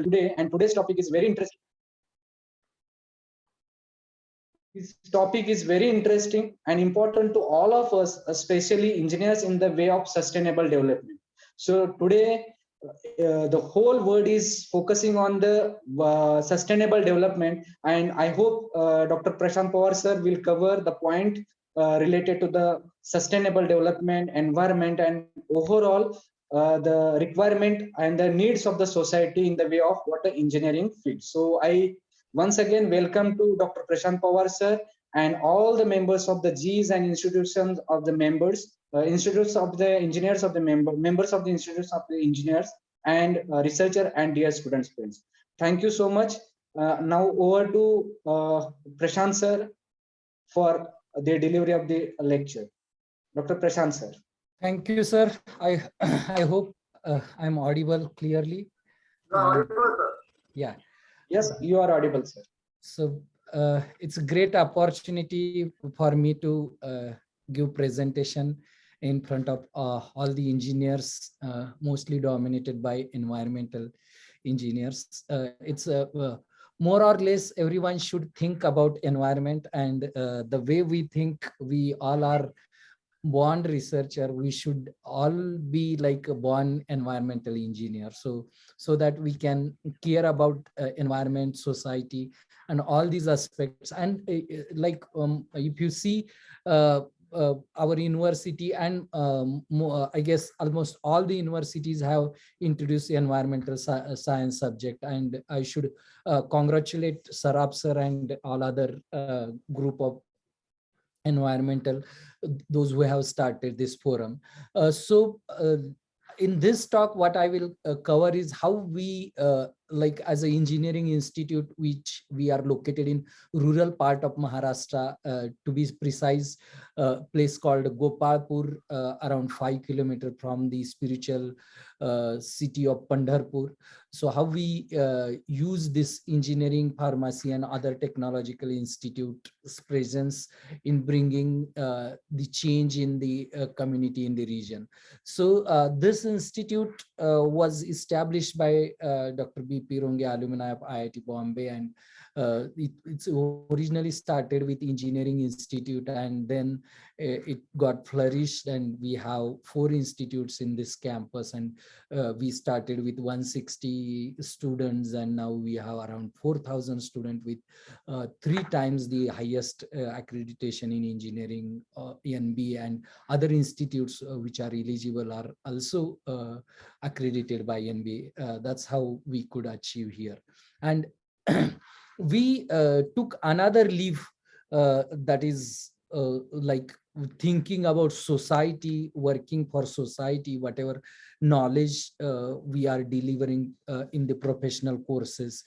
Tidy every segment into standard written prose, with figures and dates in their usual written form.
today, and today's topic is very interesting. This topic is very interesting and important to all of us, especially engineers, in the way of sustainable development. So today, the whole world is focusing on the sustainable development, and I hope Dr. Prashant Pawar sir will cover the point related to the sustainable development, environment, and overall the requirement and the needs of the society in the way of water engineering field. So I once again welcome to Dr. Prashant Pawar sir and all the members of the Gs and institutions of the members, institutes of the engineers of the members of the institutes of the engineers, and researcher and dear students, friends. Thank you so much. Now over to Prashant sir for the delivery of the lecture. Dr. Prashant sir. Thank you, sir. I hope I'm audible clearly. Yeah. Yes, you are audible, sir. So it's a great opportunity for me to give presentation in front of all the engineers, mostly dominated by environmental engineers. It's more or less everyone should think about environment, and the way we think, we all are born researcher, we should all be like a born environmental engineer, so that we can care about environment, society, and all these aspects. And if you see our university, and I guess almost all the universities have introduced environmental science subject, and I should congratulate Sarab sir and all other group of environmental, those who have started this forum. In this talk, what I will cover is how we, like as an engineering institute, which we are located in rural part of Maharashtra, to be precise, place called Gopalpur, around 5 kilometers from the spiritual city of Pandharpur. So how we use this engineering, pharmacy, and other technological institute's presence in bringing the change in the community in the region. So this institute was established by Dr. B.P. Ronge, alumni of IIT Bombay, and it's originally started with engineering institute, and then it got flourished, and we have 4 institutes in this campus, and we started with 160 students, and now we have around 4,000 students with 3 times the highest accreditation in engineering, ENB, and other institutes which are eligible are also accredited by ENB. That's how we could achieve here. And we took another leap, that is like thinking about society, working for society, whatever knowledge we are delivering in the professional courses,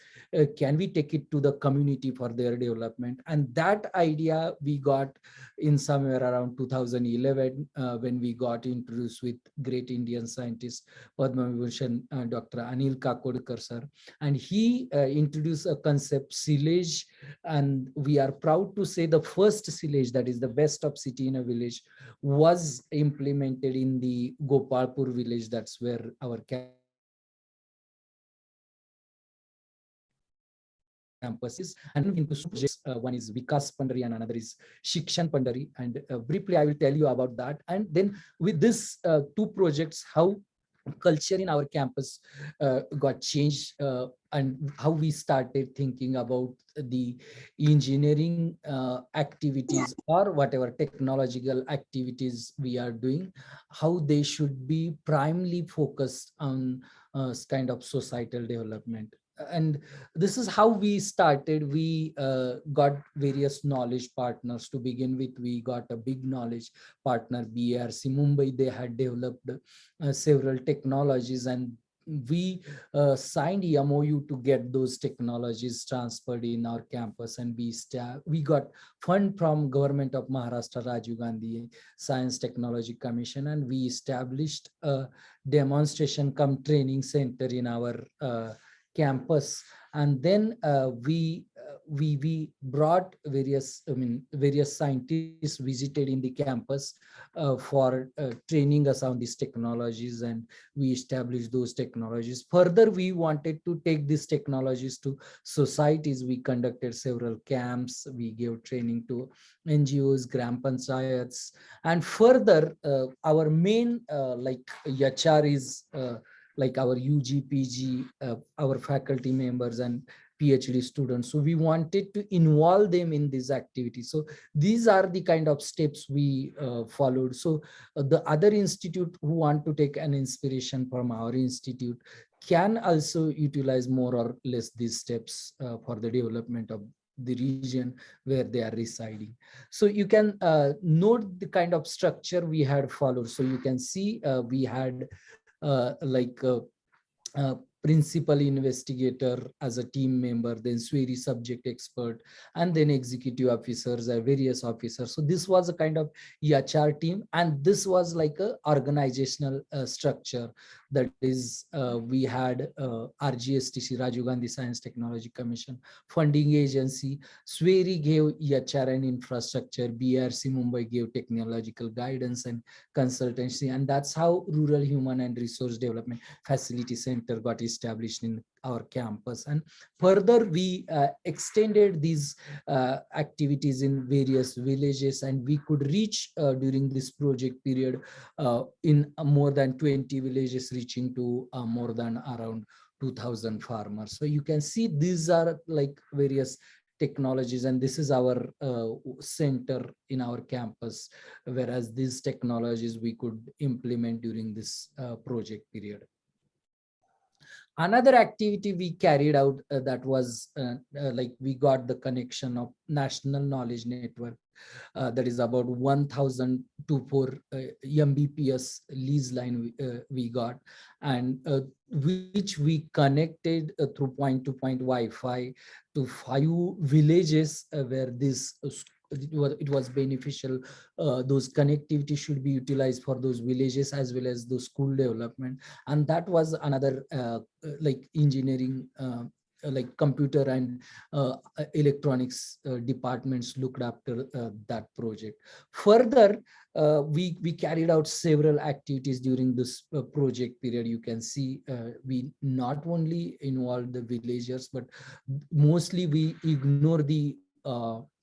can we take it to the community for their development? And that idea we got in somewhere around 2011, when we got introduced with great Indian scientist Padma Vibhushan Dr. Anil Kakodkar sir, and he introduced a concept silage, and we are proud to say the first silage, that is the best of city in a village, was implemented in the Gopalpur village. That's where our campus is. And into subjects, one is Vikas Pandari and another is Shikshan Pandari, and briefly I will tell you about that. And then with this 2 projects, how culture in our campus got changed, and how we started thinking about the engineering activities or whatever technological activities we are doing, how they should be primarily focused on kind of societal development. And this is how we started. We got various knowledge partners. To begin with, we got a big knowledge partner, BARC Mumbai. They had developed several technologies, and we signed MOU to get those technologies transferred in our campus. And we got fund from Government of Maharashtra, Rajiv Gandhi Science Technology Commission, and we established a demonstration cum training center in our campus. And then we we brought various scientists visited in the campus for training us on these technologies, and we established those technologies. Further, we wanted to take these technologies to societies. We conducted several camps, we gave training to NGOs, gram panchayats, and further our main HR is like our UG, PG, our faculty members and PhD students. So we wanted to involve them in these activities. So these are the kind of steps we followed. So the other institute who want to take an inspiration from our institute can also utilize more or less these steps for the development of the region where they are residing. So you can note the kind of structure we had followed. So you can see we had uh, principal investigator as a team member, then SWERI subject expert, and then executive officers, various officers. So this was a kind of EHR team, and this was like a organizational structure. That is, we had RGSTC, Rajiv Gandhi Science Technology Commission, funding agency. SWERI gave EHR and infrastructure. BRC Mumbai gave technological guidance and consultancy, and that's how Rural Human and Resource Development Facility Center got established in our campus. And further, we extended these activities in various villages, and we could reach during this project period in more than 20 villages, reaching to more than around 2,000 farmers. So you can see these are like various technologies, and this is our center in our campus, whereas these technologies we could implement during this project period. Another activity we carried out that was like we got the connection of National Knowledge Network, that is about 1,024 Mbps lease line we got, and which we connected through point-to-point Wi-Fi to 5 villages where this it was beneficial. Those connectivity should be utilized for those villages as well as the school development. And that was another like engineering like computer and electronics departments looked after that project. Further, we carried out several activities during this project period. You can see we not only involved the villagers, but mostly we ignore the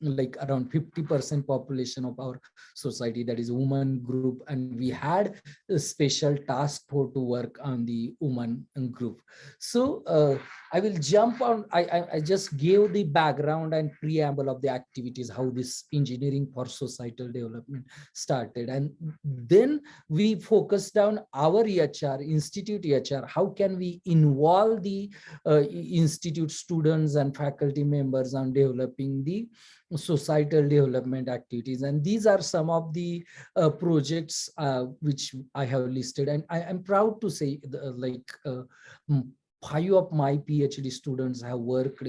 like around 50% population of our society, that is woman group, and we had a special task force to work on the woman group. So I will jump on, I just gave the background and preamble of the activities, how this engineering for societal development started, and then we focused on our EHR, institute EHR, how can we involve the institute students and faculty members on developing the societal development activities. And these are some of the projects which I have listed, and I am proud to say like 5 of my PhD students have worked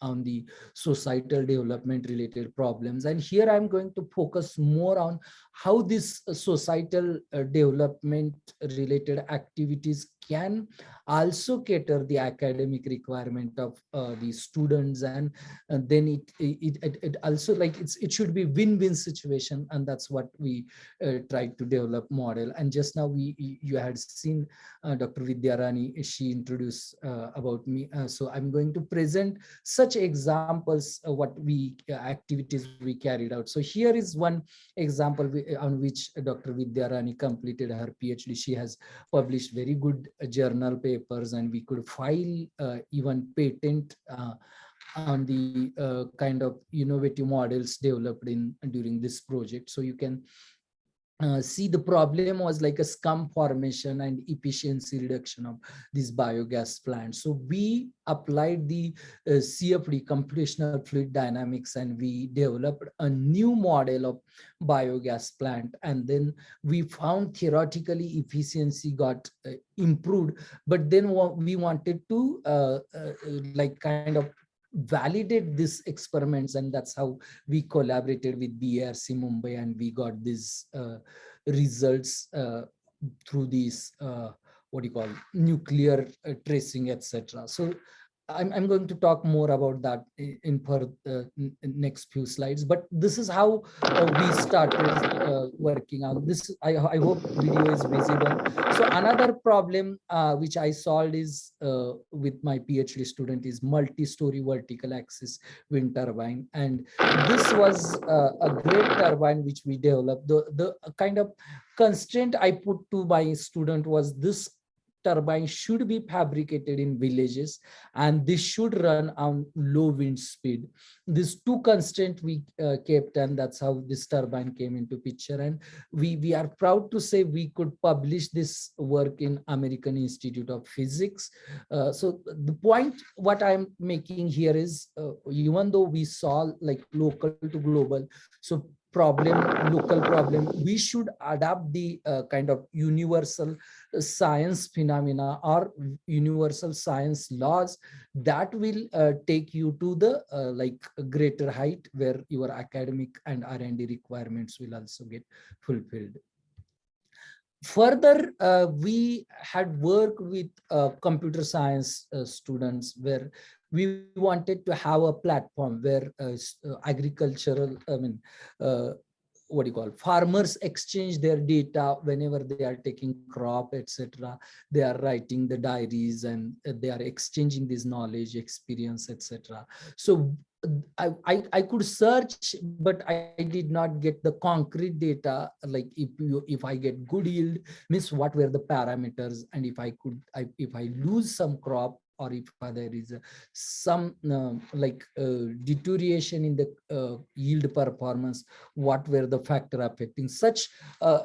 on the societal development related problems. And here I'm going to focus more on how this societal development related activities can also cater the academic requirement of the students, and then it also like it should be win-win situation, and that's what we tried to develop model. And just now you had seen Dr. Vidya Rani, she introduced about me, so I'm going to present such examples what we activities we carried out. So here is one example on which Dr. Vidya Rani completed her PhD. She has published very good journal papers, and we could file even patent on the kind of innovative models developed during this project. So you can see the problem was like a scum formation and efficiency reduction of these biogas plants. So we applied the CFD, computational fluid dynamics, and we developed a new model of biogas plant. And then we found theoretically efficiency got improved, but then we wanted to like kind of validate these experiments, and that's how we collaborated with BRC Mumbai, and we got these results through these what do you call nuclear tracing, etc. So I'm going to talk more about that in for next few slides, but this is how we started working on this. I hope video is visible. So another problem which I solved is with my PhD student is multi-story vertical axis wind turbine, and this was a great turbine which we developed. The kind of constraint I put to my student was this turbine should be fabricated in villages, and this should run on low wind speed. These two constraints we kept, and that's how this turbine came into picture. And we are proud to say we could publish this work in American Institute of Physics. So the point what I'm making here is, even though we saw like local to global, so local problem, we should adapt the kind of universal science phenomena or universal science laws that will take you to the like greater height where your academic and R&D requirements will also get fulfilled. Further, we had worked with computer science students where we wanted to have a platform where agricultural, what do you call, farmers exchange their data whenever they are taking crop, etc. They are writing the diaries, and they are exchanging this knowledge, experience, etc. So I could search, but I did not get the concrete data, like if I get good yield, means what were the parameters, and if I could if I lose some crop, or if there is some deterioration in the yield performance, what were the factor affecting such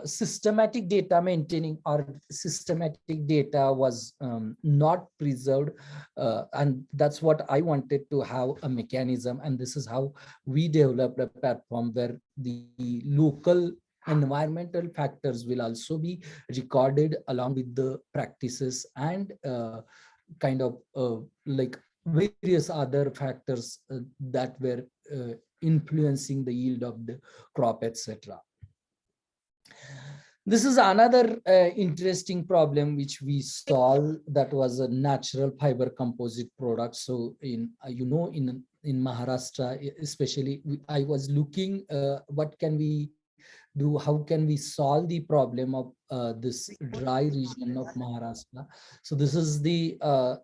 systematic data maintaining or systematic data was not preserved. And that's what I wanted to have a mechanism, and this is how we developed a platform where the local environmental factors will also be recorded along with the practices and kind of like various other factors that were influencing the yield of the crop, etc. This is another interesting problem which we solved, that was a natural fiber composite product. So in in Maharashtra especially, I was looking what can we do, how can we solve the problem of this dry region of Maharashtra. So this is the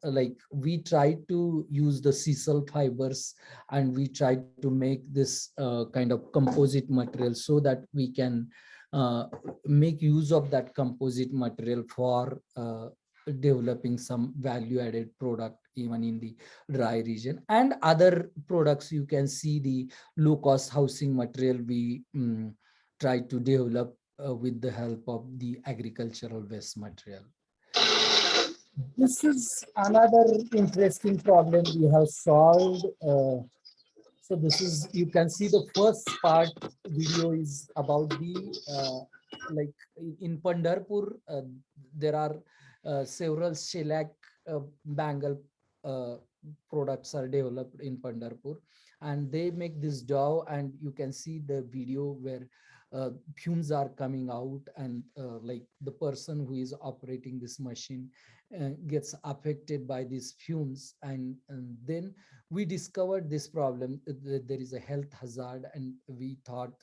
like we tried to use the sisal fibers, and we tried to make this kind of composite material so that we can make use of that composite material for developing some value added product even in the dry region. And other products, you can see the low cost housing material we try to develop with the help of the agricultural waste material. This is another interesting problem we have solved. So this is, you can see the first part video is about the like in Pandharpur, there are several shellac bangle uh, products are developed in Pandharpur, and they make this dough, and you can see the video where fumes are coming out, and like the person who is operating this machine gets affected by these fumes, and then we discovered this problem, that there is a health hazard, and we thought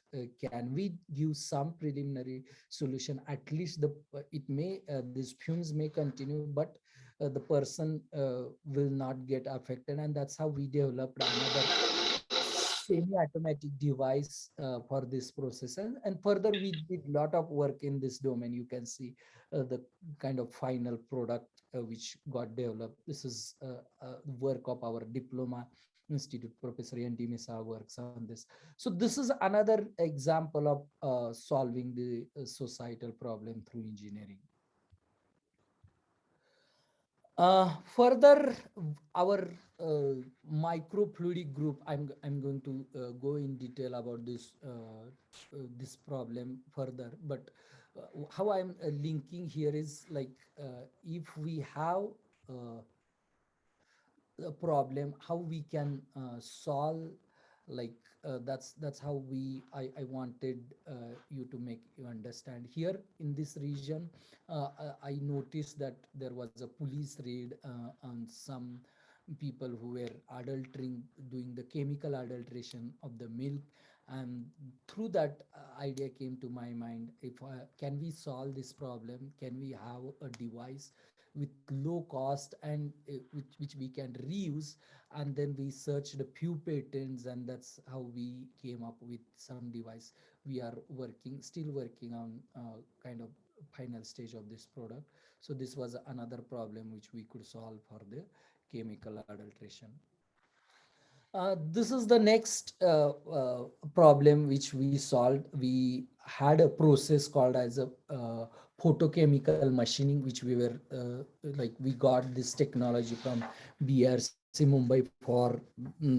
can we give some preliminary solution, at least the it may these fumes may continue, but the person will not get affected. And that's how we developed another semi-automatic device for this process. And further we did a lot of work in this domain. You can see the kind of final product which got developed. This is work of our diploma institute, Professor N.D. Misa works on this. So this is another example of solving the societal problem through engineering. Further, our microfluidic group, I'm going to go in detail about this problem further, but how I'm linking here is like if we have a problem, how we can solve, like that's how I wanted you to make you understand. Here in this region, I noticed that there was a police raid on some people who were adultering, doing the chemical adulteration of the milk. And through that idea came to my mind, if can we solve this problem, can we have a device with low cost and which we can reuse. And then we searched a few patents, and that's how we came up with some device. We are still working on kind of final stage of this product. So this was another problem which we could solve for the chemical adulteration. This is the next problem which we solved. We had a process called as a photochemical machining, which we were like we got this technology from BRC Mumbai for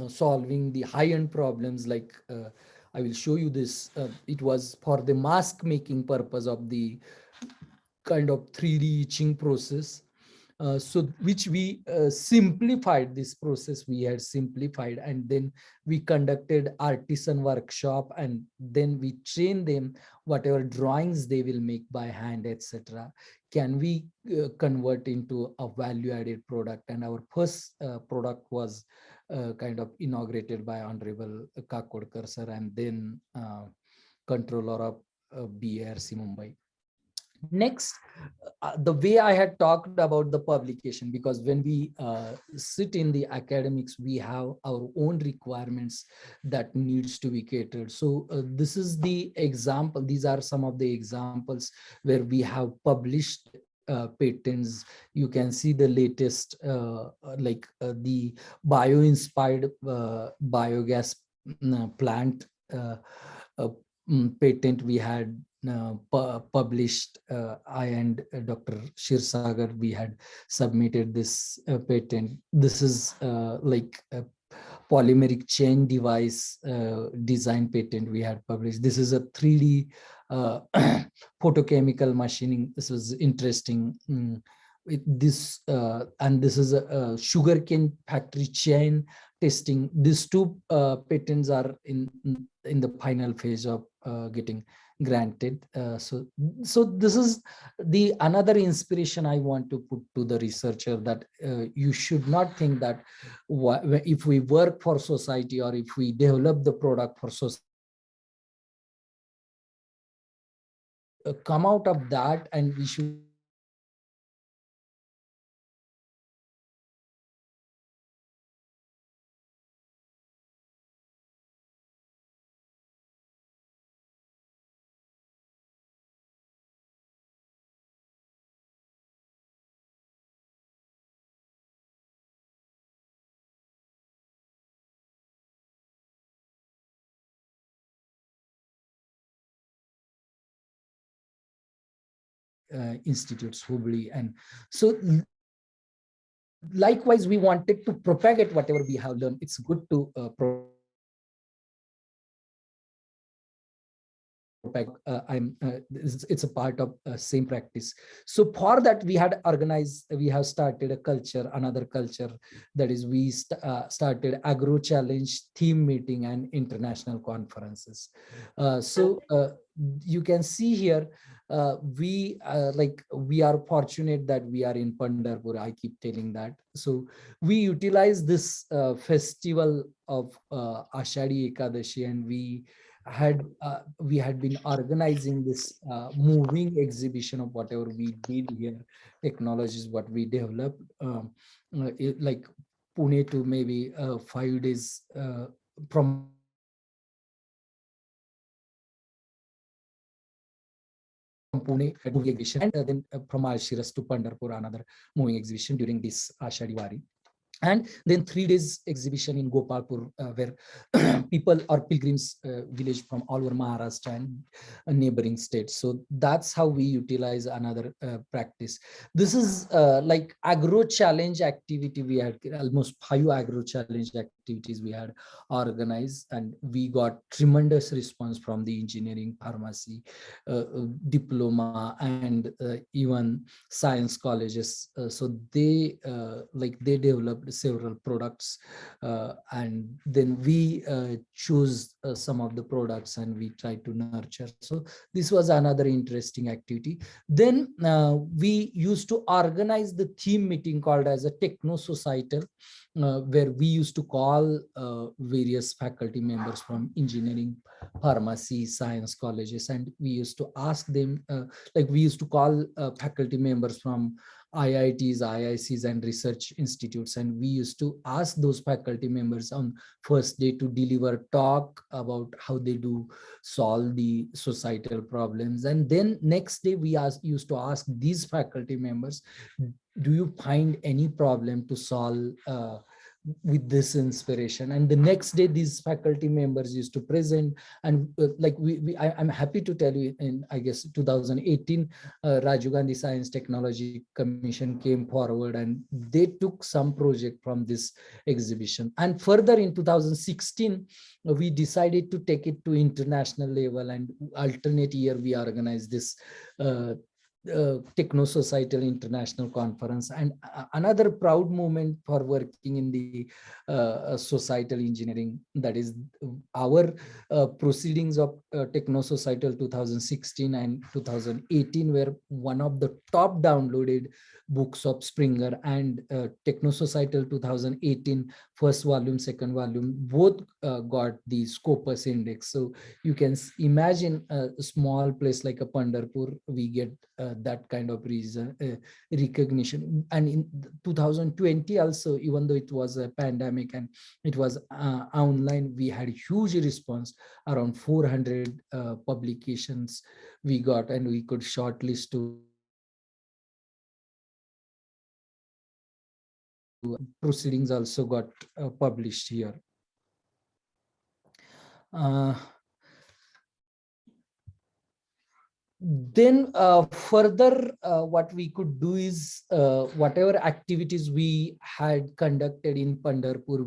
solving the high-end problems. Like I will show you this. It was for the mask making purpose of the kind of 3D etching process. So which we simplified this process, we had simplified, and then we conducted artisan workshop, and then we train them whatever drawings they will make by hand, etc. Can we convert into a value added product? And our first product was kind of inaugurated by Honorable Kakodkar sir, and then controller of BRC Mumbai. Next, the way I had talked about the publication, because when we sit in the academics, we have our own requirements that needs to be catered. So this is the example. These are some of the examples where we have published patents. You can see the latest, the bio-inspired biogas plant uh, patent we had published. I and Dr. Shirsagar, we had submitted this patent. This is like a polymeric chain device design patent we had published. This is a 3D photochemical machining. This was interesting. With this and this is a sugarcane factory chain testing. These two patents are in the final phase of getting granted. So this is the another inspiration I want to put to the researcher, that you should not think that if we work for society or if we develop the product for society, come out of that and we should institutes Hubli. And so likewise, we wanted to propagate whatever we have learned. It's good to it's a part of same practice. So for that we have started a culture, another culture, that is we started agro challenge theme meeting and international conferences. You can see here, we are fortunate that we are in Pandharpur. I keep telling that. So we utilize this festival of Ashadi Ekadashi, and we had been organizing this moving exhibition of whatever we did here, technologies what we developed, like Pune to maybe 5 days from Pune moving exhibition, and then from Alshiras to Pandharpur, another moving exhibition during this Ashadi Wari. And then 3 days exhibition in Gopalpur, where people or pilgrims village from all over Maharashtra and neighboring states. So that's how we utilize another practice. This is like agro challenge activity. We had almost 5 agro challenge activities we had organized, and we got tremendous response from the engineering, pharmacy, diploma, and even science colleges. So they develop developed several products, and then we choose some of the products and we try to nurture. So this was another interesting activity. Then we used to organize the theme meeting called as a techno societal, where we used to call various faculty members from engineering, pharmacy, science colleges, and we used to ask them, like we used to call faculty members from IITs, IICs, and research institutes, and we used to ask those faculty members on first day to deliver talk about how they do solve the societal problems, and then next day we used to ask these faculty members, do you find any problem to solve with this inspiration? And the next day these faculty members used to present, and like I'm happy to tell you, in I guess 2018 Rajiv Gandhi Science Technology Commission came forward and they took some project from this exhibition. And further in 2016 we decided to take it to international level, and alternate year we organized this Techno Societal International Conference. And another proud moment for working in the societal engineering, that is our proceedings of Techno Societal 2016 and 2018 were one of the top downloaded books of Springer, and Techno Societal 2018 first volume, second volume, both got the Scopus index. So you can imagine a small place like a Pandharpur, we get that kind of recognition. And in 2020 also, even though it was a pandemic and it was online, we had huge response, around 400 publications we got, and we could shortlist to proceedings also got published here. Then further what we could do is whatever activities we had conducted in Pandharpur,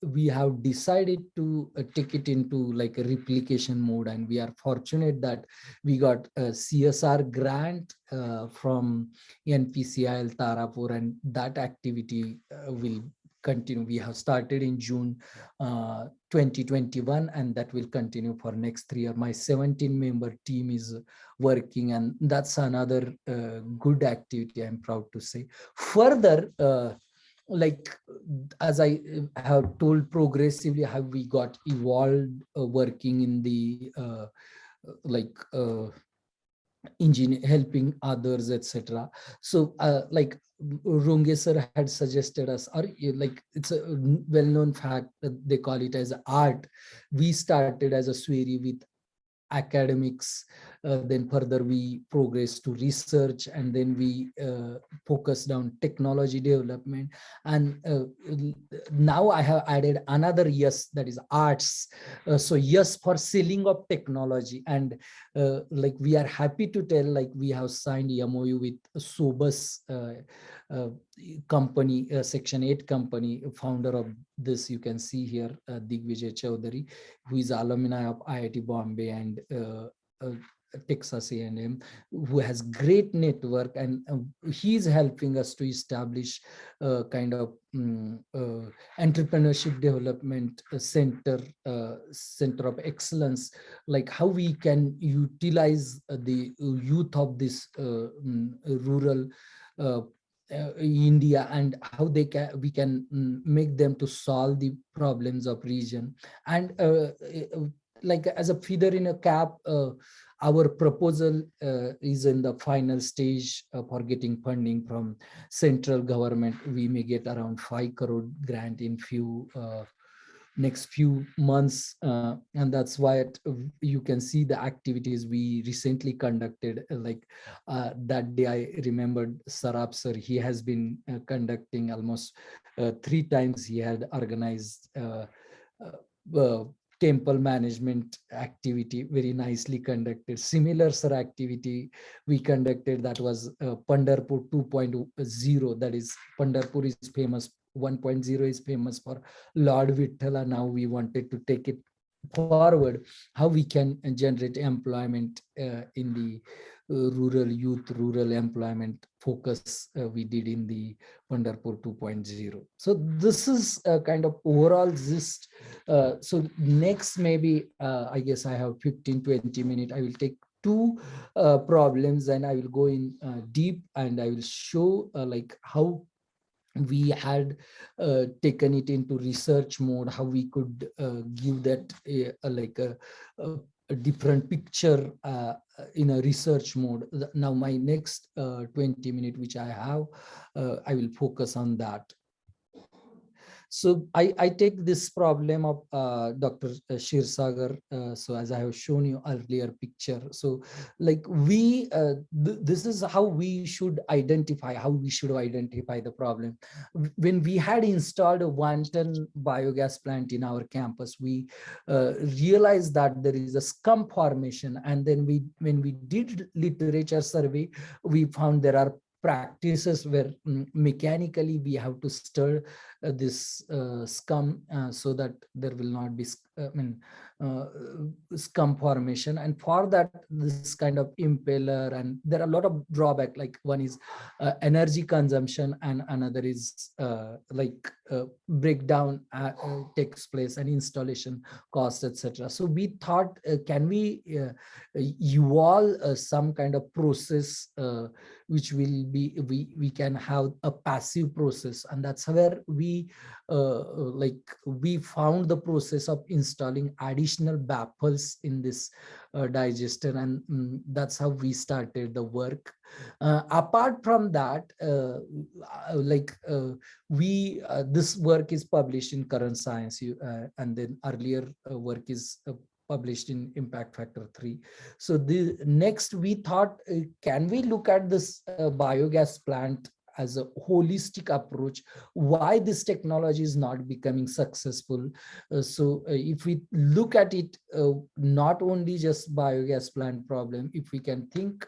we have decided to take it into like a replication mode, and we are fortunate that we got a CSR grant from NPCIL Tarapur, and that activity will continue. We have started in June 2021, and that will continue for next 3 years. My 17-member team is working, and that's another good activity, I'm proud to say. Further, like as I have told, progressively how we got evolved working in the engineer, helping others, etc. So like Runge sir had suggested us, or like it's a well-known fact that they call it as art. We started as a SWERI with academics, then further we progressed to research, and then we focused on technology development, and now I have added another yes, that is arts. So yes for selling of technology, and like we are happy to tell, like we have signed MOU with Sobus company, Section 8 company, founder of this, you can see here, Digvijay Chaudhary, who is alumni of IIT Bombay and Texas A&M, who has great network, and he's helping us to establish kind of entrepreneurship development center of excellence, like how we can utilize the youth of this rural India, and how we can make them to solve the problems of region. And like as a feather in a cap, our proposal is in the final stage for getting funding from central government. We may get around 5 crore grant in next few months, and that's why you can see the activities we recently conducted. Like that day, I remembered Sarab sir. He has been conducting almost 3 times. He had organized temple management activity, very nicely conducted. Similar sir activity we conducted, that was Pandharpur 2.0. that is, Pandharpur is famous, 1.0 is famous for Lord Vithala. Now we wanted to take it forward, how we can generate employment in the rural youth, rural employment focus we did in the Pandharpur 2.0. So this is a kind of overall gist. So next, maybe I guess I have 15-20 minutes. I will take two problems and I will go in deep, and I will show like how we had taken it into research mode, how we could give that a different picture in a research mode. Now my next 20 minutes which I have, I will focus on that. So I take this problem of Dr. Shirsagar. So as I have shown you earlier picture, so like this is how we should identify the problem. When we had installed a 1-ton biogas plant in our campus, we realized that there is a scum formation, and then when we did literature survey, we found there are practices where mechanically we have to stir this scum so that there will not be uh, scum formation. And for that, this kind of impeller, and there are a lot of drawback, like one is energy consumption, and another is breakdown takes place, and installation cost, etc. So we thought, can we evolve some kind of process which will be, we can have a passive process, and that's where we found the process of installing additional baffles in this digester, and that's how we started the work. Apart from that, this work is published in Current Science, and then earlier work is published in Impact Factor 3. So the next we thought, can we look at this biogas plant as a holistic approach? Why this technology is not becoming successful? If we look at it, not only just biogas plant problem, if we can think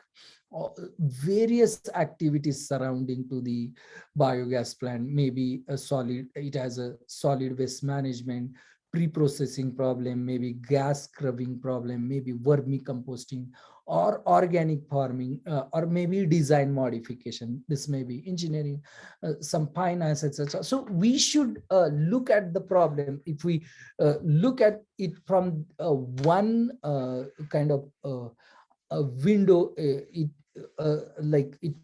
various activities surrounding to the biogas plant, maybe it has a solid waste management, pre-processing problem, maybe gas scrubbing problem, maybe vermicomposting or organic farming, or maybe design modification. This may be engineering, some finance, etc. So we should look at the problem. If we look at it from one kind of a window, it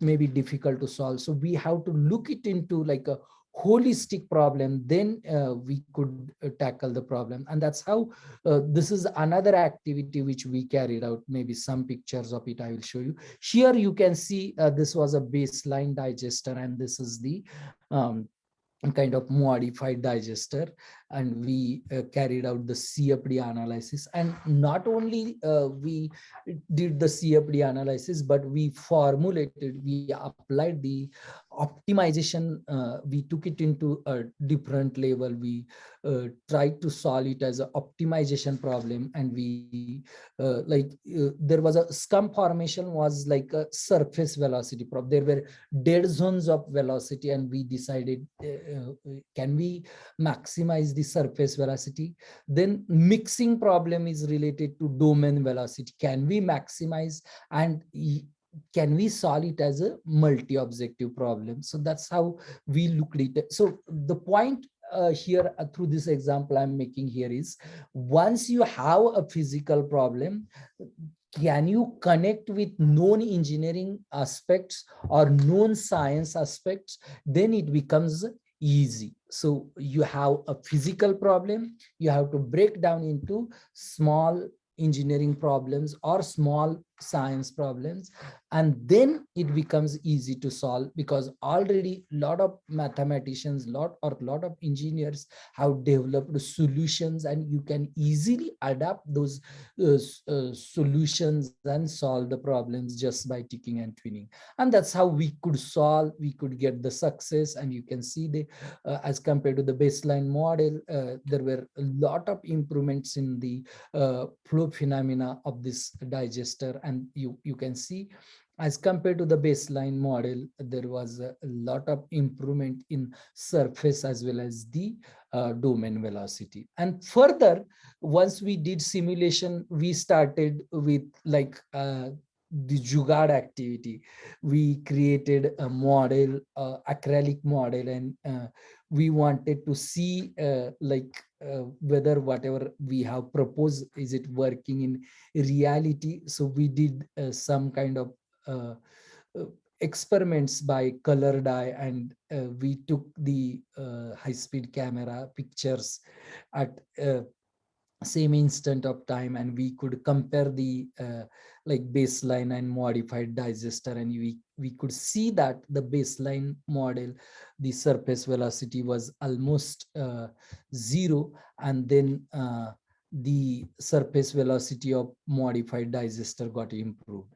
may be difficult to solve. So we have to look it into like a holistic problem, then we could tackle the problem. And that's how this is another activity which we carried out. Maybe some pictures of it I will show you. Here you can see this was a baseline digester, and this is the kind of modified digester, and we carried out the CFD analysis. And not only we did the CFD analysis, but we applied the optimization. We took it into a different level. We tried to solve it as an optimization problem, and there was a scum formation was like a surface velocity problem. There were dead zones of velocity, and we decided, can we maximize the surface velocity? Then mixing problem is related to domain velocity. Can we maximize, and can we solve it as a multi-objective problem? So that's how we looked at it. So the point here through this example I'm making here is, once you have a physical problem, can you connect with known engineering aspects or known science aspects? Then it becomes easy. So you have a physical problem, you have to break down into small engineering problems or small science problems, and then it becomes easy to solve, because already a lot of mathematicians, lot of engineers have developed solutions, and you can easily adapt those solutions and solve the problems just by ticking and twinning. And that's how we could get the success. And you can see the as compared to the baseline model, there were a lot of improvements in the flow phenomena of this digester. And you can see as compared to the baseline model, there was a lot of improvement in surface as well as the domain velocity. And further, once we did simulation, we started with like the Jugaad activity. We created a model, acrylic model, and we wanted to see whether whatever we have proposed, is it working in reality. So we did some kind of uh, uh, experiments by color dye, and we took the high-speed camera pictures at same instant of time, and we could compare the like baseline and modified digester, and we could see that the baseline model, the surface velocity was almost zero, and then the surface velocity of modified digester got improved.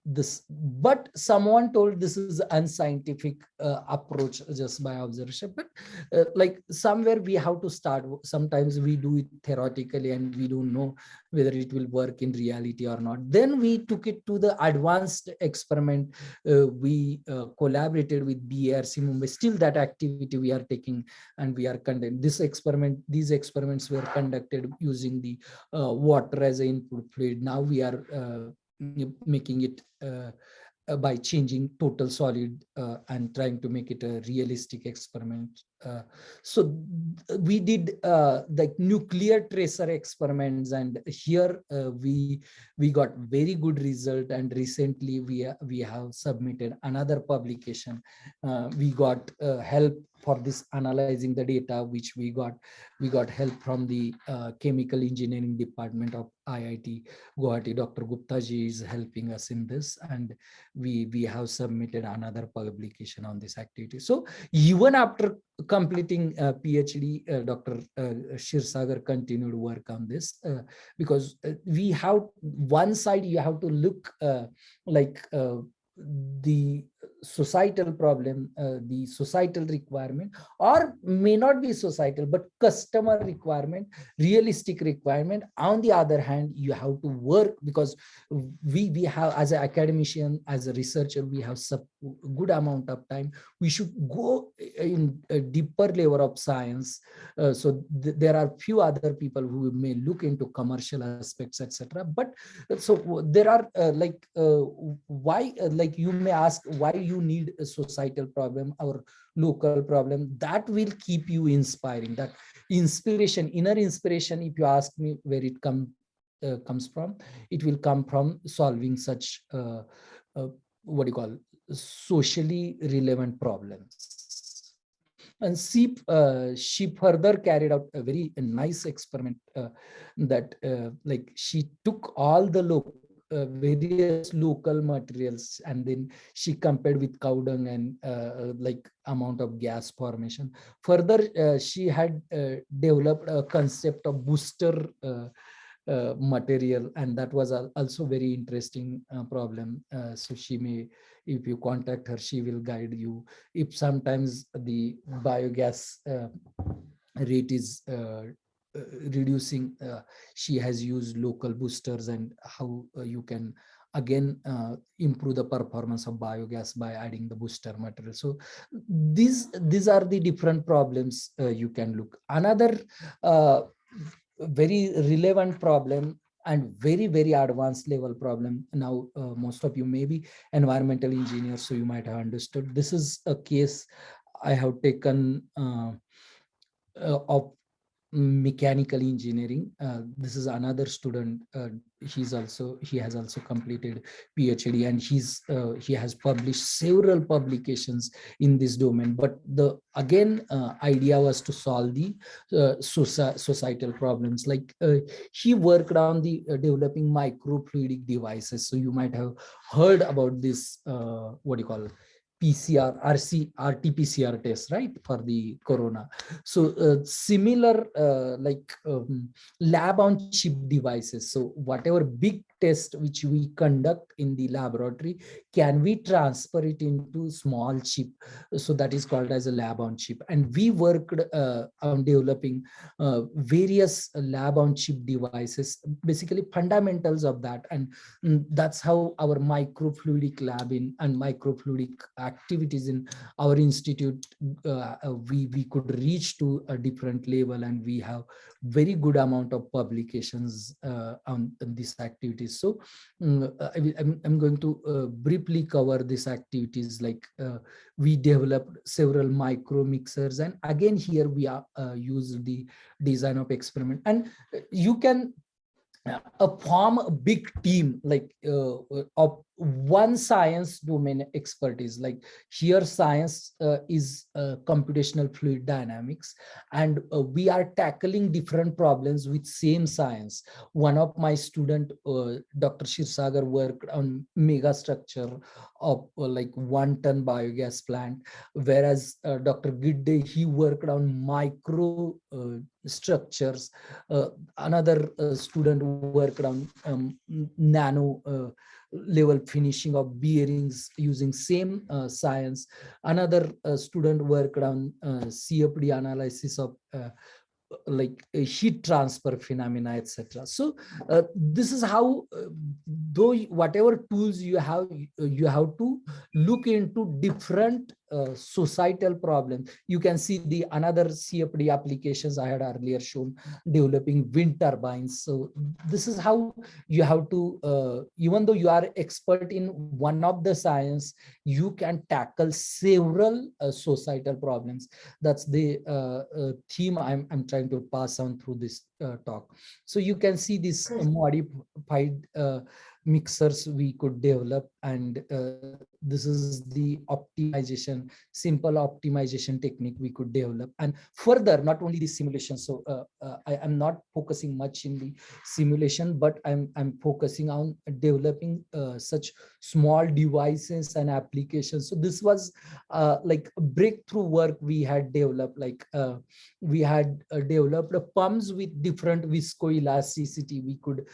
This, but someone told this is unscientific approach just by observation. But like somewhere we have to start. Sometimes we do it theoretically and we don't know whether it will work in reality or not. Then we took it to the advanced experiment. We collaborated with BARC Mumbai. Still that activity we are taking, and we are conducting this experiment. These experiments were conducted using the water as an input fluid. Now we are making it by changing total solid and trying to make it a realistic experiment. So we did the nuclear tracer experiments, and here we got very good result. And recently we have submitted another publication. We got help for this analyzing the data, which we got help from the chemical engineering department of IIT Guwahati. Dr. Gupta ji is helping us in this, and we have submitted another publication on this activity. So even after completing PhD, Dr. Shirsagar continued work on this, because we have one side, you have to look the societal problem, the societal requirement, or may not be societal, but customer requirement, realistic requirement. On the other hand, you have to work, because we have, as an academician, as a researcher, we have good amount of time. We should go in a deeper level of science. So there are few other people who may look into commercial aspects, etc. But so there are why, like you may ask, why you need a societal problem or local problem. That will keep you inspiring. That inspiration, inner inspiration, if you ask me where it comes from, it will come from solving such what do you call, socially relevant problems. And she further carried out a very nice experiment, that like she took all the various local materials, and then she compared with cow dung and like amount of gas formation. Further, she had developed a concept of booster material, and that was also very interesting problem. So she may, if you contact her, she will guide you. If sometimes the biogas rate is reducing, she has used local boosters, and how you can again improve the performance of biogas by adding the booster material. So these are the different problems you can look. Another very relevant problem and very advanced level problem. Now most of you may be environmental engineers, so you might have understood. This is a case I have taken of mechanical engineering. This is another student. He has also completed PhD, and he has published several publications in this domain. But the idea was to solve the societal problems. Like he worked on the developing microfluidic devices. So you might have heard about this what do you call, PCR, RT-PCR test, right, for the corona. So similar lab on chip devices. So whatever big test which we conduct in the laboratory, can we transfer it into small chip? So that is called as a lab on chip. And we worked on developing various lab on chip devices, basically fundamentals of that. And that's how our microfluidic lab and microfluidic activities in our institute, we could reach to a different level, and we have very good amount of publications on these activities. So I'm going to briefly cover these activities. Like we developed several micro mixers, and again here we are use the design of experiment, and you can form a big team, like of one science domain expertise. Like here science is computational fluid dynamics, and we are tackling different problems with same science. One of my student, Dr. Shirsagar, worked on mega structure of like 1 ton biogas plant, whereas Dr. Gidde, he worked on micro structures. Another student worked on nano level finishing of bearings using same science. Another student worked on CFD analysis of like heat transfer phenomena, etc. So this is how, though whatever tools you have to look into different societal problems. You can see the another CFD applications I had earlier shown, developing wind turbines. So this is how you have to, even though you are expert in one of the science, you can tackle several societal problems. That's the theme I'm trying to pass on through this talk. So you can see this modified mixers we could develop, and this is the optimization, simple optimization technique we could develop. And further, not only the simulation, so I am not focusing much in the simulation, but I'm focusing on developing such small devices and applications. So this was like a breakthrough work we had developed. Like we had developed pumps with different viscoelasticity. We could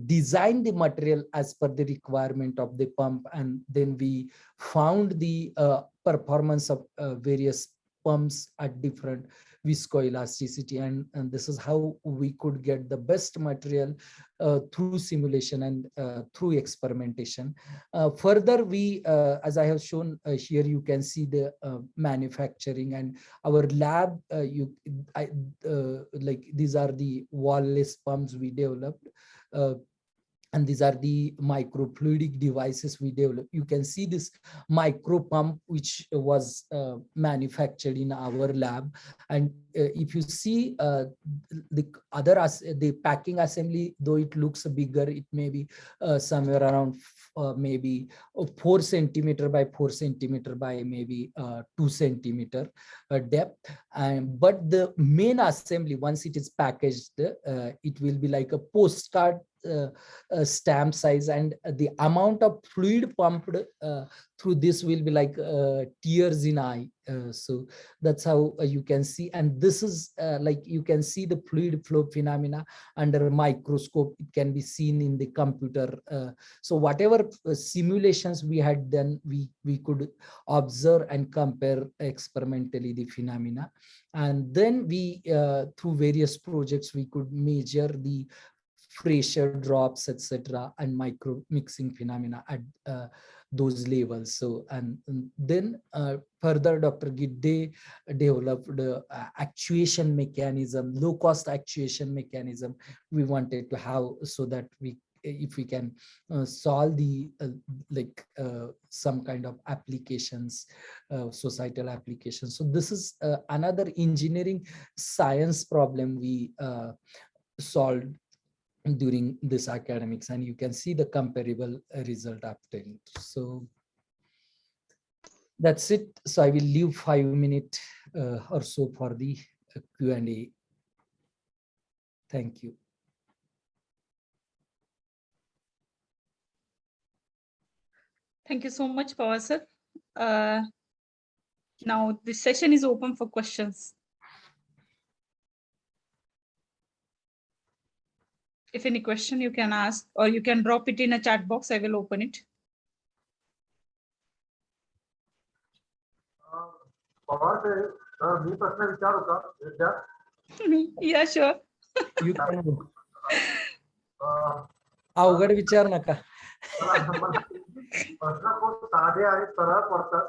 design the material as per the requirement of the pump, and then we found the performance of various pumps at different viscoelasticity, and this is how we could get the best material through simulation and through experimentation. Further, we, as I have shown here, you can see the manufacturing, and our lab, like these are the wall-less pumps we developed. And these are the microfluidic devices we developed. You can see this micro pump which was manufactured in our lab. And if you see the the packing assembly, though it looks bigger, it may be somewhere around maybe 4 centimeter by 4 centimeter by maybe 2 centimeter depth. But the main assembly, once it is packaged, it will be like a postcard stamp size, and the amount of fluid pumped through this will be like tears in eye. So that's how you can see. And this is like you can see the fluid flow phenomena under a microscope. It can be seen in the computer. So whatever simulations we had done, we could observe and compare experimentally the phenomena. And then we through various projects we could measure the pressure drops, etc., and micro mixing phenomena at those levels. So and then further, Dr. Gidde developed actuation mechanism, low cost actuation mechanism we wanted to have, so that we, if we can solve the like some kind of applications, societal applications. So this is another engineering science problem we solved during this academics, and you can see the comparable result obtained. So that's it. So I will leave 5 minutes or so for the Q&A. Thank you. Thank you so much, Pawar sir. Now this session is open for questions. If any question you can ask, or you can drop it in a chat box. I will open it. Pawar साहेब, मी प्रश्न विचारू का विद्या? Yeah, sure. You can. अं, अवघड विचार नका. प्रश्न खूप साधे आणि सरळ पडतात.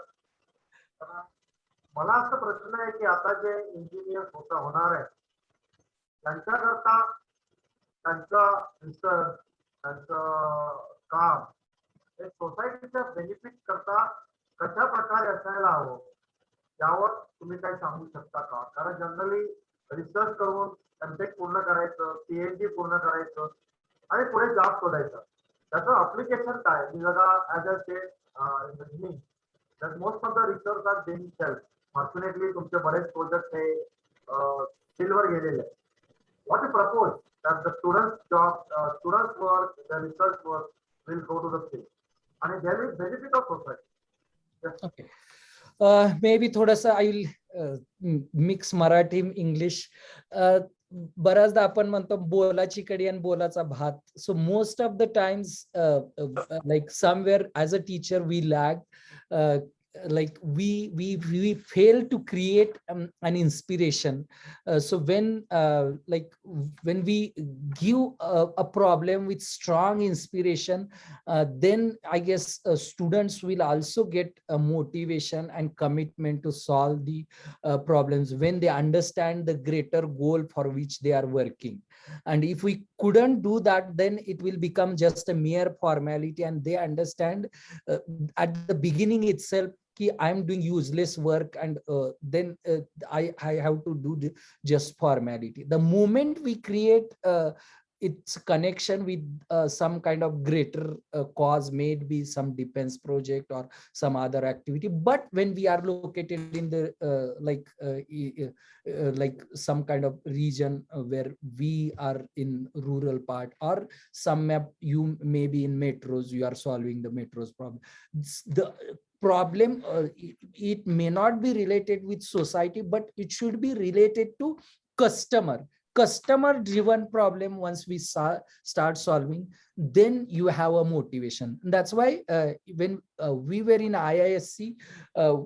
मला असा प्रश्न आहे की आता जे इंजिनियर होणार आहे त्यांच्याकरता त्यांचा रिसर्च, त्यांचं काम हे सोसायटीच्या बेनिफिट करता कशा प्रकारे असायला हवं यावर तुम्ही काही सांगू शकता का? कारण जनरली रिसर्च करून एमटेक पूर्ण करायचं, पीएचडी पूर्ण करायचं आणि पुढे जॉब शोधायचा, त्याचं अप्लिकेशन काय? मी जरा as a state that most of the research are being self. Fortunately, तुमचे बरेच प्रोजेक्ट हे सिल्वर गेलेले आहेत. What you propose that the students' job, students' work, the research work will go to the field, and there is benefit of society. Yes. Okay. Maybe थोडंसं I will mix Marathi English. बऱ्याचदा आपण म्हणतो बोलाची कडी आणि बोलाचा भात. So most of the times, like somewhere as a teacher we lag. Like we fail to create an inspiration. So when when we give a problem with strong inspiration, then I guess students will also get a motivation and commitment to solve the problems when they understand the greater goal for which they are working. And if we couldn't do that, then it will become just a mere formality, and they understand at the beginning itself कि I am doing useless work, and then I have to do just formality. The moment we create its connection with some kind of greater cause, maybe some defense project or some other activity, but when we are located in the like some kind of region where we are in rural part, or some map you may be in metros, you are solving the metros problem. The problem, it may not be related with society, but it should be related to customer driven problem. Once we start solving, then you have a motivation. And that's why when we were in IISc,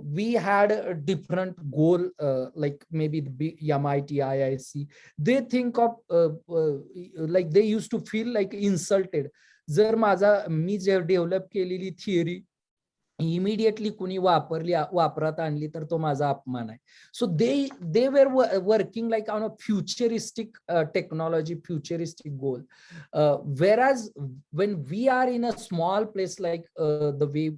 we had a different goal, like maybe the MIT, IISc, they think of like they used to feel like insulted. जर मी जे develop केलेली theory immediately कुणी वापरात आणली तर तो माझा अपमान आहे. सो they were working like on a futuristic technology, futuristic goal, whereas when we are in a small place like the way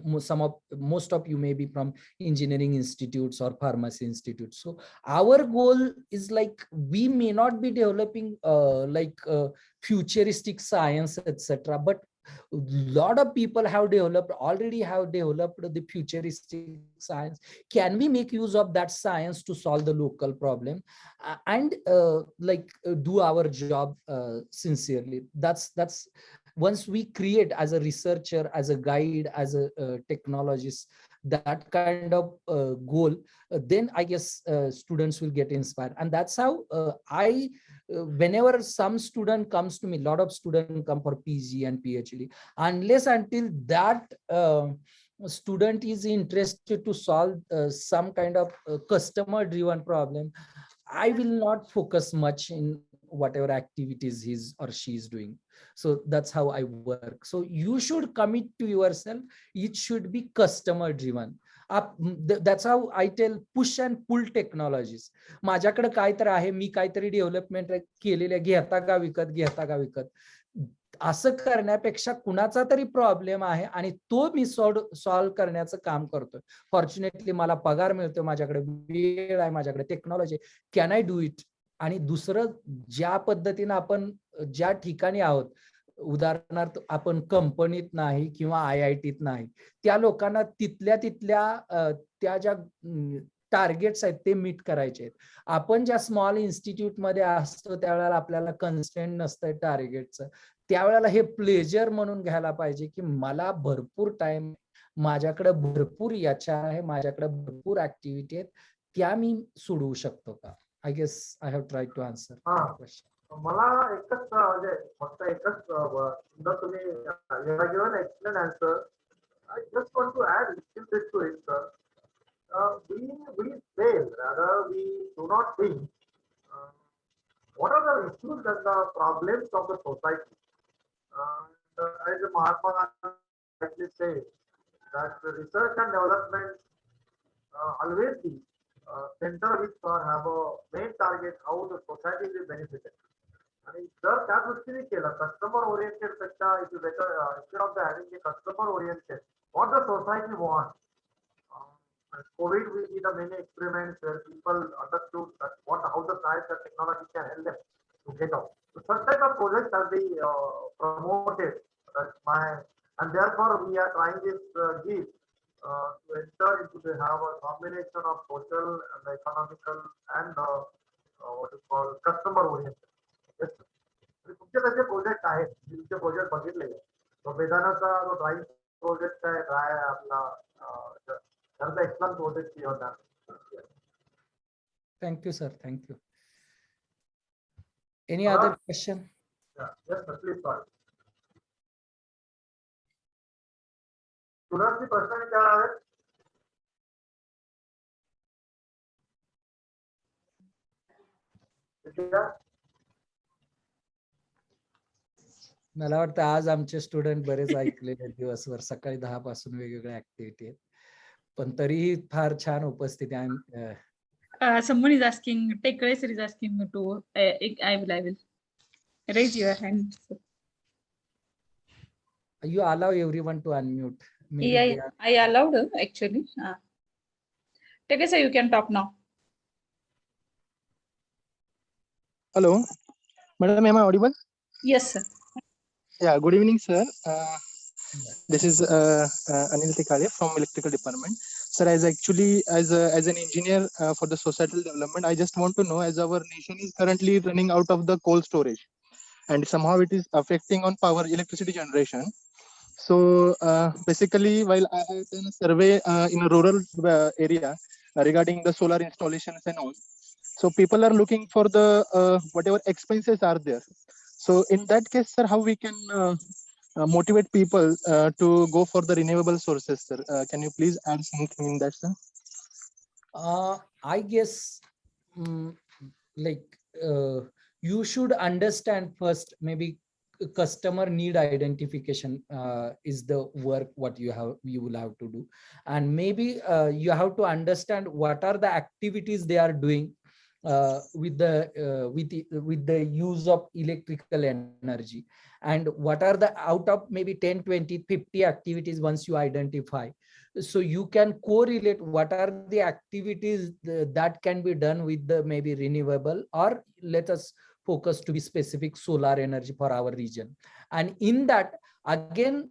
most of you may be from engineering institutes or pharmacy institutes, so our goal is like we may not be developing like futuristic science etc, but lot of people already have developed the futuristic science. Can we make use of that science to solve the local problem and do our job sincerely? That's once we create as a researcher, as a guide, as a technologist, that kind of goal, then I guess students will get inspired. And that's how whenever some student comes to me, a lot of students come for PG and PhD, unless until that student is interested to solve some kind of customer driven problem, I will not focus much in whatever activities he or she is doing. So that's how I work. So you should commit to yourself. It should be customer driven. That's how I tell push and pull technologies. माझ्याकडे काय तर आहे, मी काहीतरी development केलेले, घेता का विकत, असं करण्यापेक्षा कुणाचा तरी प्रॉब्लेम आहे आणि तो मी सॉल्व्ह करण्याचं काम करतोय. फॉर्च्युनेटली मला पगार मिळतोय, माझ्याकडे वेळ आहे, माझ्याकडे technology, can I do it? आणि दुसरं, ज्या पद्धतीने आपण ज्या ठिकाणी आहोत, उदाहरणार्थ आपण कंपनीत नाही किंवा IITत नाही, त्या लोकांना तिथल्या त्या ज्या टार्गेट्स आहेत ते मीट करायचे आहेत. आपण ज्या स्मॉल इन्स्टिट्यूट मध्ये असतो त्यावेळेला आपल्याला कन्स्टेंट नसतं टार्गेटचं, त्यावेळेला हे प्लेजर म्हणून घ्यायला पाहिजे की मला भरपूर टाइम, माझ्याकडे भरपूर याच्या आहे, माझ्याकडे भरपूर ऍक्टिव्हिटी आहेत, त्या मी सोडवू शकतो का? I guess I have tried to answer that question. मला एकच म्हणजे फक्त एकच सुंदर तुम्ही given explain answer. I just want to add little bit to it, sir. We fail, rather we do not think uh, what are the issues and the problems of the society. As Mahatma Gandhi rightly said, that the research and development always be center which or have a main target how the society will benefit. आणि जर त्या दृष्टीने केलं customer oriented पेक्षा it is better instead of the having a customer oriented what the society wants. COVID we did a many experiments where people understood that what how the science and technology can help them to get out. So such type of projects have been promoted. That's my and therefore we are trying this give to enter into the have a combination of social and economical and what is called customer oriented. Yes, sir. आणि तुमचे कसे project आहेत तुमचे project बघितले तो वेदानाचा जो drive project आहे काय आपला त्यांचा एक्सप्लेन प्रोजेक्ट होता. Thank you, sir. Thank you. Any other question? Yes, sir, please sorry. स्टुडंटची प्रश्न विचारावे. मला वाटतं आज आमचे स्टुडंट बरेच ऐकलेले दिवसभर सकाळी 10 पासून वेगवेगळ्या ऍक्टिव्हिटी आहेत पण तरीही फार छान उपस्थिती आहे. Someone is asking, Tekre sir is asking me to, I will raise your hand. You allow everyone to unmute. Maybe Yeah, they are- I allowed actually. Tekre sir, you can talk now. Hello, madam, am I audible? Yes, sir. Yeah, good evening, sir. This is Anil Tikale from electrical department. Sir, as an engineer for the societal development, I just want to know, as our nation is currently running out of the coal storage, and somehow it is affecting on power electricity generation. So basically, while I have done a survey in a rural area regarding the solar installations and all, so people are looking for the whatever expenses are there. So in that case, sir, how we can motivate people to go for the renewable sources, sir? Can you please add something in that, sir? I guess you should understand first, maybe customer need identification is the work what you will have to do, and maybe you have to understand what are the activities they are doing with the use of electrical energy, and what are the out of maybe 10, 20, 50 activities once you identify. So you can correlate what are the activities that can be done with the maybe renewable, or let us focus to be specific solar energy for our region. And in that again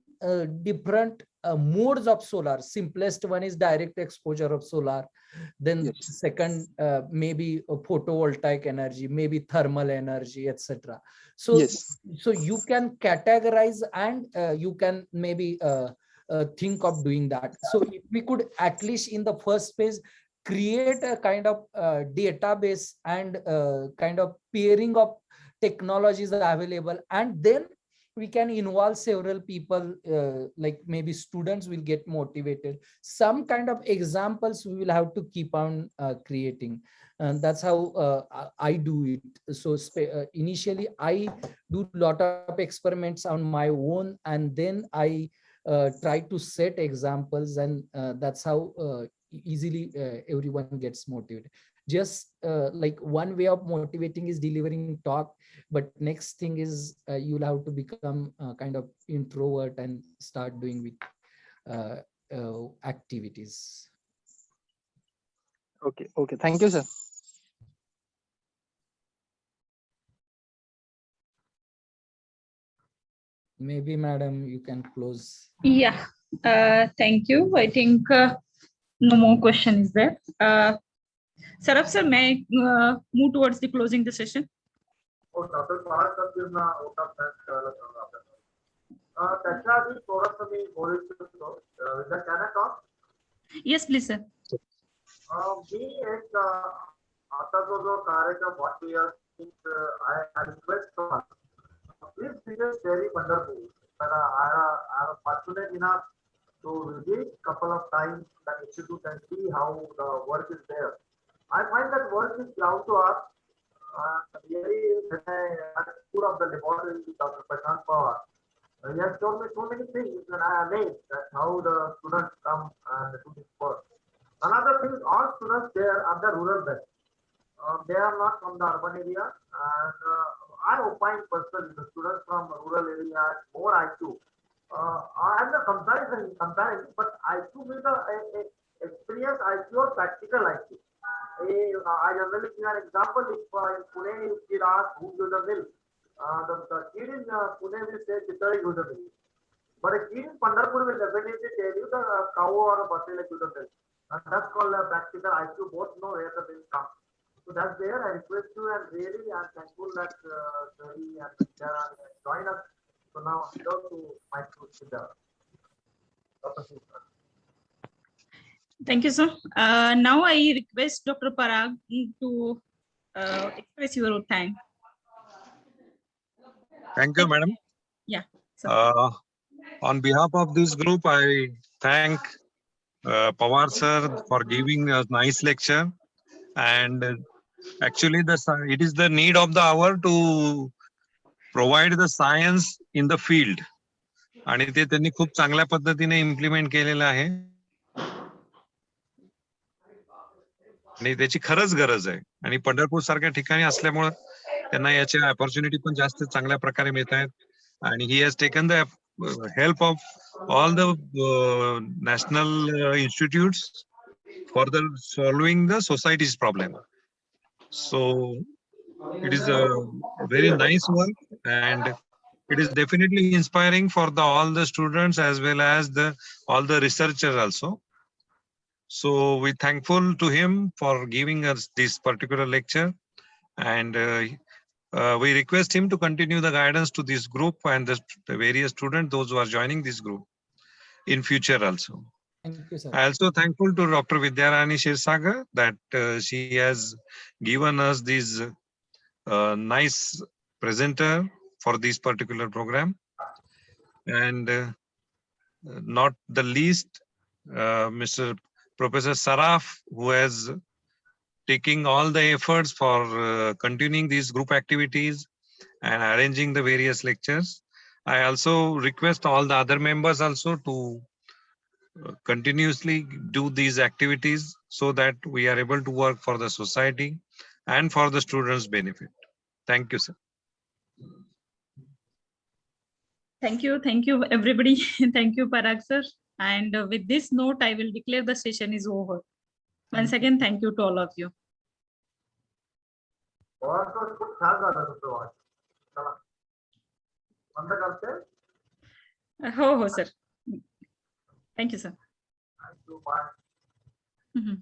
different modes of solar. Simplest one is direct exposure of solar, then Yes. second maybe photovoltaic energy, maybe thermal energy, etc. So Yes. so you can categorize and you can maybe think of doing that. So if we could at least in the first phase create a kind of database and kind of pairing of technologies available, and then we can involve several people, like maybe students will get motivated. Some kind of examples we will have to keep on creating, and that's how I do it. So initially I do a lot of experiments on my own, and then I try to set examples, and that's how easily everyone gets motivated. Just like one way of motivating is delivering talk, but next thing is you'll have to become kind of introvert and start doing with activities. Okay. Okay. Thank you, sir. Maybe madam you can close. Yeah. Thank you. I think no more question is there. Sarab sir, may I move towards the closing the session? Doctor महाराष्ट्रातील करायला सांगा आपल्याला. त्याच्या आधी थोडंसं मी बोलू इच्छितो. Can I talk? Yes, please, sir. मी एक आता जो कार्यक्रम 40 years think I request someone, please visit Dairy Pandharpur. I am fortunate enough to visit couple of times the institute and see how the work is there. I find that work is down to earth. Really, when I had a tour of the laboratory with Dr. Prashant Pawar, he has shown me so many things, and I am amazed at how the students come and do this work. Another thing, all students there are the rural best. They are not from the urban area, and I opine personally the students from rural area more IQ. I'm not comparing, but IQ means a experience IQ or practical IQ. I generally give an example. If in Pune you kid ask who uses the milk, the kid in Pune will say Chitari uses the milk. But a kid in Pandharpur will definitely tell you the cow or a buffalo uses the milk. And that's called a practical IQ. Both know where the milk comes. So that's there. I request you, and really I'm thankful that Sari and Vidya join us. So now I go to my Vidya. Thank you, sir. Now I request Dr. Parag to express your thanks. Thank you, madam. Yeah, sir. On behalf of this group, I thank Pawar sir for giving a nice lecture. And actually, it is the need of the hour to provide the science in the field. आणि ते त्यांनी खूप चांगल्या पद्धतीने implement केलेलं आहे. आणि त्याची खरंच गरज आहे. आणि पंढरपूर सारख्या ठिकाणी असल्यामुळे त्यांना याची अपॉर्च्युनिटी पण जास्त चांगल्या प्रकारे मिळत आहेत. आणि he has taken the help of all the national institutes for the solving the society's problem. So it is a very nice work, and it is definitely inspiring for all the students as well as all the researchers also. So we thankful to him for giving us this particular lecture, and we request him to continue the guidance to this group and the various students, those who are joining this group in future also. Thank you, sir. I also thankful to Dr. Vidyarani Shirsagar that she has given us this nice presenter for this particular program. And not the least, Mr. Professor Saraf, who has taking all the efforts for continuing these group activities and arranging the various lectures. I also request all the other members also to continuously do these activities so that we are able to work for the society and for the students' benefit. Thank you, sir. Thank you, everybody. Thank you, Parag sir. And with this note, I will declare the session is over. Once again, thank you to all of you. खूप छान झालं तुमचं watch. चला बंद करते. हो, sir. Thank you, sir. Thank you. Bye. Mhm.